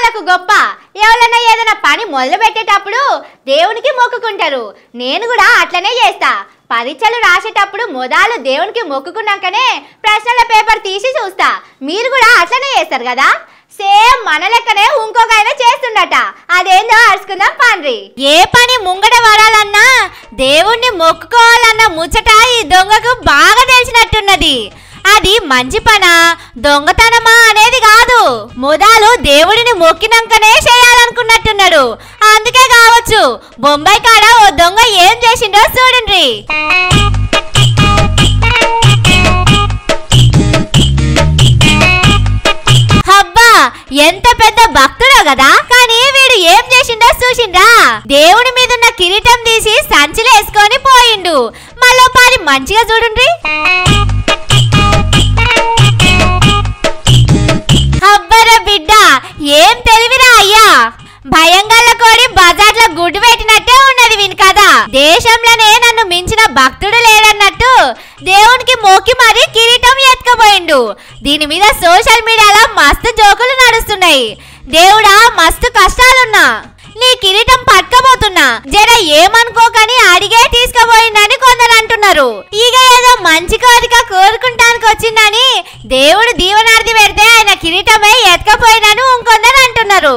వాళ్ళకు గొప్ప. ఎవరైనా ఏదైనా పని మొదలు పెట్టేటప్పుడు దేవునికి మొక్కుకుంటారు. నేను కూడా అట్లనే చేస్తా. పరీక్షలు రాసేటప్పుడు మొదలు దేవునికి మొక్కుకున్నాకనే ప్రశ్నల పేపర్ తీసి చూస్తా. మీరు కూడా అట్లనే చేస్తారు కదా? సేమ్ మన లెక్కనే ఇంకొక ఆయన చేస్తుండట. అదేందో అరుచుకుందాం పాండ్రి. ఏ పని ముంగట వరాలన్నా దేవుణ్ణి మొక్కుకోవాలన్న ముచ్చట ఈ దొంగకు బాగా తెలిసినట్టున్నది. అది మంచి పనా దొంగతనమా అనేది కాదు, మొదలు దేవుడిని మొక్కినాకనే చేయాలనుకున్నట్టున్నాడు. అందుకే కావచ్చు బొంబాయి కాడ ఓ దొంగ ఏం చేసిండో చూడండి. అబ్బా ఎంత పెద్ద భక్తుడో కదా, కానీ వీడు ఏం చేసిండో చూసిండ్రా? దేవుడి మీద ఉన్న కిరీటం తీసి సంచిలో వేసుకొని పోయిండు. మళ్ళీ పారి మంచిగా చూడండి. అబ్బరా బిడ్డ ఏం తెలివిరా అయ్యా. భయంగల్ల కోడి బజార్లో గుడ్డు పెట్టినట్టే ఉన్నది వీని కదా. దేశంలోనే నన్ను మించిన భక్తుడు లేడన్నట్టు దేవునికి మోకి మరి కిరీటం ఎత్తుకుపోయిండు. దీని మీద సోషల్ మీడియాలో మస్తు జోకులు నడుస్తున్నాయి. దేవుడా మస్తు కష్టాలున్నా నీ కిరీటం పట్టుకపోతున్నా, జర ఏమనుకోకని అడిగే తీసుకుపోయిందని కొందరు అంటున్నారు. ఇక ఏదో మంచి కోరిక కోరుకుంటానికి వచ్చిందని దేవుడు దీవనార్థి పెడితే ఆయన కిరీటమే ఎత్తుకపోయినని ఇంకొందరు అంటున్నారు.